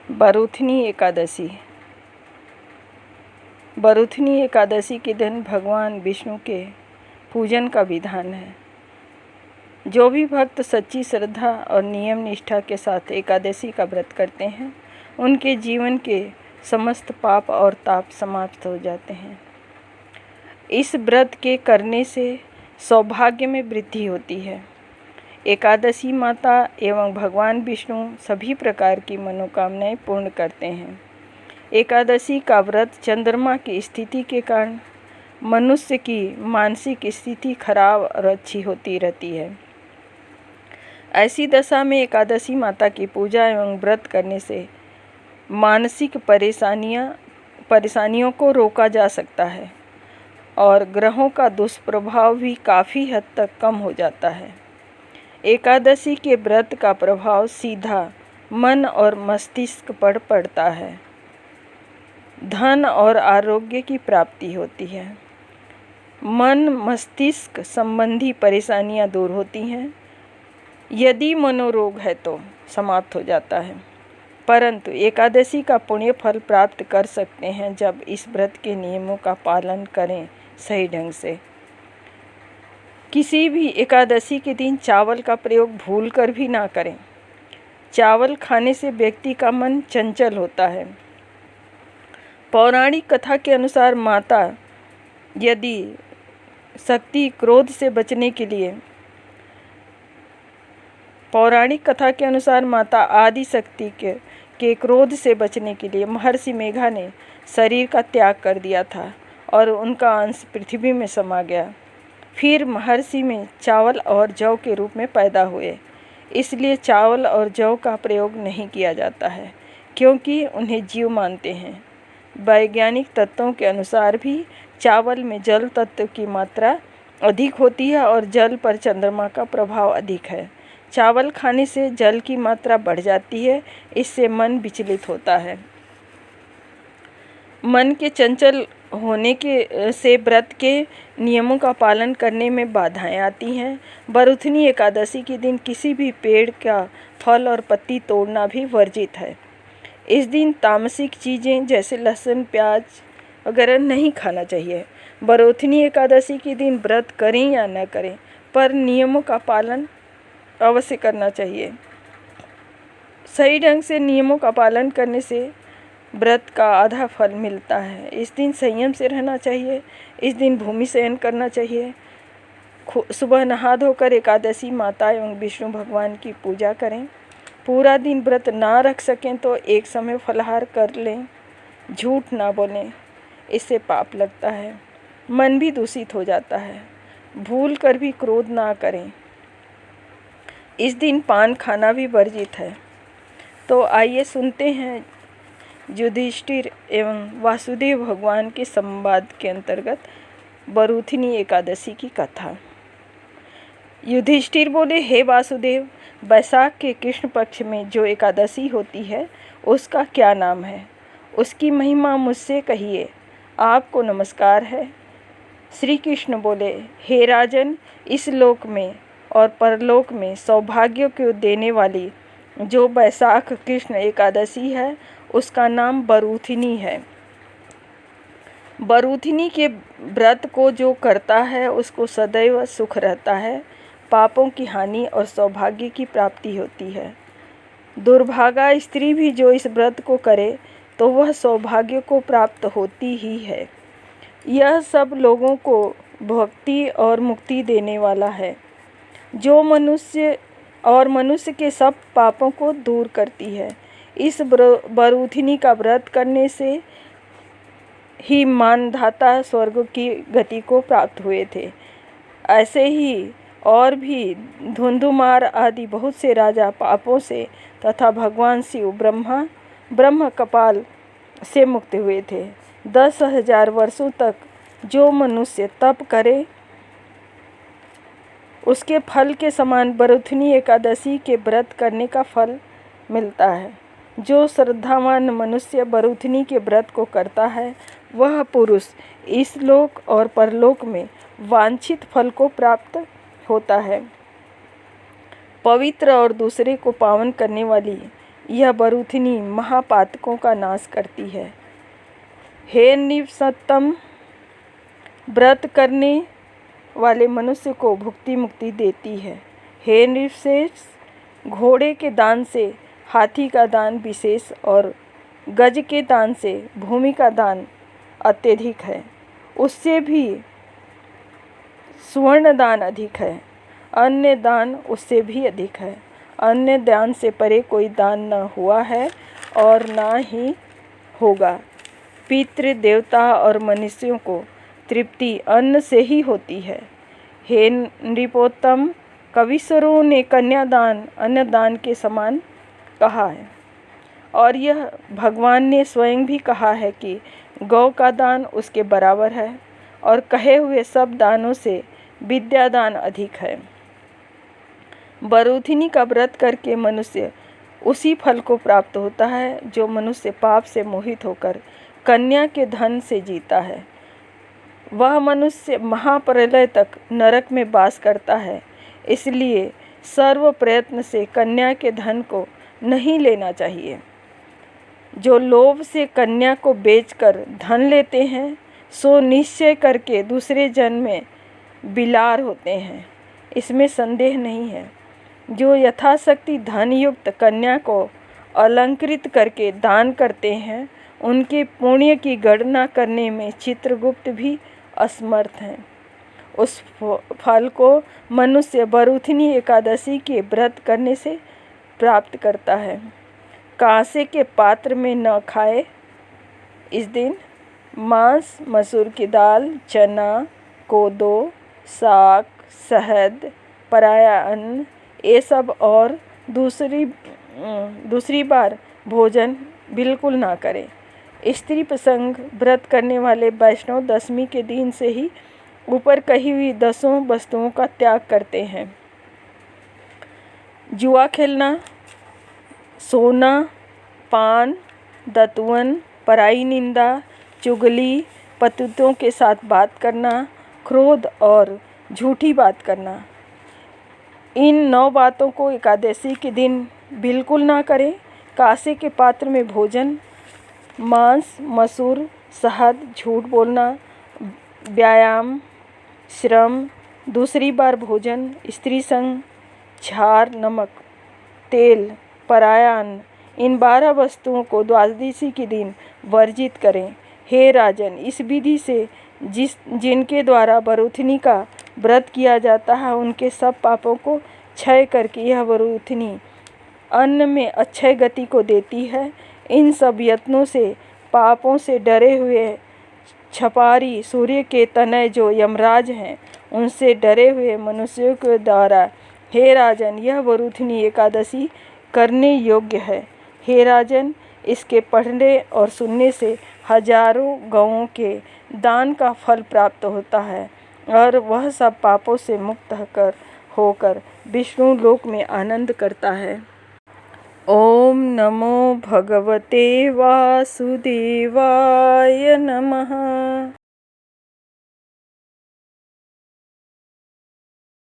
बरूथनी एकादशी। बरूथनी एकादशी के दिन भगवान विष्णु के पूजन का विधान है। जो भी भक्त सच्ची श्रद्धा और नियम निष्ठा के साथ एकादशी का व्रत करते हैं, उनके जीवन के समस्त पाप और ताप समाप्त हो जाते हैं। इस व्रत के करने से सौभाग्य में वृद्धि होती है। एकादशी माता एवं भगवान विष्णु सभी प्रकार की मनोकामनाएं पूर्ण करते हैं। एकादशी का व्रत चंद्रमा की स्थिति के कारण मनुष्य की मानसिक स्थिति खराब और अच्छी होती रहती है। ऐसी दशा में एकादशी माता की पूजा एवं व्रत करने से मानसिक परेशानियों को रोका जा सकता है और ग्रहों का दुष्प्रभाव भी काफ़ी हद तक कम हो जाता है। एकादशी के व्रत का प्रभाव सीधा मन और मस्तिष्क पर पड़ता है। धन और आरोग्य की प्राप्ति होती है। मन मस्तिष्क संबंधी परेशानियां दूर होती हैं। यदि मनोरोग है तो समाप्त हो जाता है। परंतु एकादशी का पुण्य फल प्राप्त कर सकते हैं जब इस व्रत के नियमों का पालन करें सही ढंग से। किसी भी एकादशी के दिन चावल का प्रयोग भूलकर भी ना करें। चावल खाने से व्यक्ति का मन चंचल होता है। पौराणिक कथा के अनुसार माता यदि शक्ति क्रोध से बचने के लिए माता आदि शक्ति के क्रोध से बचने के लिए महर्षि मेघा ने शरीर का त्याग कर दिया था और उनका अंश पृथ्वी में समा गया। फिर महर्षि में चावल और जौ के रूप में पैदा हुए। इसलिए चावल और जौ का प्रयोग नहीं किया जाता है क्योंकि उन्हें जीव मानते हैं। वैज्ञानिक तत्वों के अनुसार भी चावल में जल तत्व की मात्रा अधिक होती है और जल पर चंद्रमा का प्रभाव अधिक है। चावल खाने से जल की मात्रा बढ़ जाती है, इससे मन विचलित होता है। मन के चंचल होने से व्रत के नियमों का पालन करने में बाधाएं आती हैं। बरूथनी एकादशी के दिन किसी भी पेड़ का फल और पत्ती तोड़ना भी वर्जित है। इस दिन तामसिक चीज़ें जैसे लहसुन प्याज वगैरह नहीं खाना चाहिए। बरूथनी एकादशी के दिन व्रत करें या न करें, पर नियमों का पालन अवश्य करना चाहिए। सही ढंग से नियमों का पालन करने से व्रत का आधा फल मिलता है। इस दिन संयम से रहना चाहिए। इस दिन भूमि शयन करना चाहिए। सुबह नहा धोकर एकादशी माता एवं विष्णु भगवान की पूजा करें। पूरा दिन व्रत ना रख सकें तो एक समय फलाहार कर लें। झूठ ना बोलें, इससे पाप लगता है। मन भी दूषित हो जाता है। भूल कर भी क्रोध ना करें। इस दिन पान खाना भी वर्जित है। तो आइए सुनते हैं युधिष्ठिर एवं वासुदेव भगवान के संवाद के अंतर्गत बरूथनी एकादशी की कथा। युधिष्ठिर बोले, हे वासुदेव, वैशाख के कृष्ण पक्ष में जो एकादशी होती है उसका क्या नाम है? उसकी महिमा मुझसे कहिए। आपको नमस्कार है। श्री कृष्ण बोले, हे राजन, इस लोक में और परलोक में सौभाग्य को देने वाली जो वैशाख कृष्ण एकादशी है उसका नाम बरूथनी है। बरूथनी के व्रत को जो करता है उसको सदैव सुख रहता है, पापों की हानि और सौभाग्य की प्राप्ति होती है। दुर्भागा स्त्री भी जो इस व्रत को करे तो वह सौभाग्य को प्राप्त होती ही है। यह सब लोगों को भक्ति और मुक्ति देने वाला है, जो मनुष्य के सब पापों को दूर करती है। इस बरूथनी का व्रत करने से ही मानधाता स्वर्ग की गति को प्राप्त हुए थे। ऐसे ही और भी धुंधुमार आदि बहुत से राजा पापों से तथा भगवान शिव ब्रह्म कपाल से मुक्त हुए थे। 10,000 वर्षों तक जो मनुष्य तप करे उसके फल के समान बरूथनी एकादशी के व्रत करने का फल मिलता है। जो श्रद्धावान मनुष्य बरूथनी के व्रत को करता है वह पुरुष इस लोक और परलोक में वांछित फल को प्राप्त होता है। पवित्र और दूसरे को पावन करने वाली यह बरूथनी महापातकों का नाश करती है। हे निवसत्तम, व्रत करने वाले मनुष्य को भुक्ति मुक्ति देती है। हे नृशेष, घोड़े के दान से हाथी का दान विशेष और गज के दान से भूमि का दान अत्यधिक है। उससे भी स्वर्ण दान अधिक है। अन्य दान उससे भी अधिक है। अन्य दान से परे कोई दान न हुआ है और ना ही होगा। पितृ देवता और मनुष्यों को तृप्ति अन्न से ही होती है। हे नृपोत्तम, कविश्वरों ने कन्यादान अन्नदान के समान कहा है और यह भगवान ने स्वयं भी कहा है कि गौ का दान उसके बराबर है और कहे हुए सब दानों से विद्यादान अधिक है। बरूथिनी का व्रत करके मनुष्य उसी फल को प्राप्त होता है जो मनुष्य पाप से मोहित होकर कन्या के धन से जीता है। वह मनुष्य महाप्रलय तक नरक में वास करता है। इसलिए सर्व प्रयत्न से कन्या के धन को नहीं लेना चाहिए। जो लोभ से कन्या को बेचकर धन लेते हैं सो निश्चय करके दूसरे जन्म में बिलार होते हैं, इसमें संदेह नहीं है। जो यथाशक्ति धन युक्त कन्या को अलंकृत करके दान करते हैं उनके पुण्य की गणना करने में चित्रगुप्त भी असमर्थ हैं। उस फल को मनुष्य बरूथनी एकादशी के व्रत करने से प्राप्त करता है। कांसे के पात्र में न खाए। इस दिन मांस, मसूर की दाल, चना, कोदो, साग, शहद, पराया अन्न ये सब और दूसरी बार भोजन बिल्कुल ना करें। स्त्री प्रसंग व्रत करने वाले वैष्णव दशमी के दिन से ही ऊपर कही हुई 10 वस्तुओं का त्याग करते हैं। जुआ खेलना, सोना, पान, दतुवन, पराई निंदा, चुगली, पतितों के साथ बात करना, क्रोध और झूठी बात करना, इन 9 बातों को एकादशी के दिन बिल्कुल ना करें। कांसे के पात्र में भोजन, मांस, मसूर, शहद, झूठ बोलना, व्यायाम, श्रम, दूसरी बार भोजन, स्त्री संग, झार, नमक, तेल, पराया अन्न, इन 12 वस्तुओं को द्वादशी के दिन वर्जित करें। हे राजन, इस विधि से जिनके द्वारा बरूथनी का व्रत किया जाता है उनके सब पापों को क्षय करके यह बरूथनी अन्न में अक्षय गति को देती है। इन सब यत्नों से पापों से डरे हुए छपारी सूर्य के तनय जो यमराज हैं उनसे डरे हुए मनुष्यों के द्वारा हे राजन यह बरूथनी एकादशी करने योग्य है। हे राजन, इसके पढ़ने और सुनने से हजारों गौओं के दान का फल प्राप्त होता है और वह सब पापों से मुक्त होकर विष्णु लोक में आनंद करता है। ओम नमो भगवते वासुदेवाय नमः।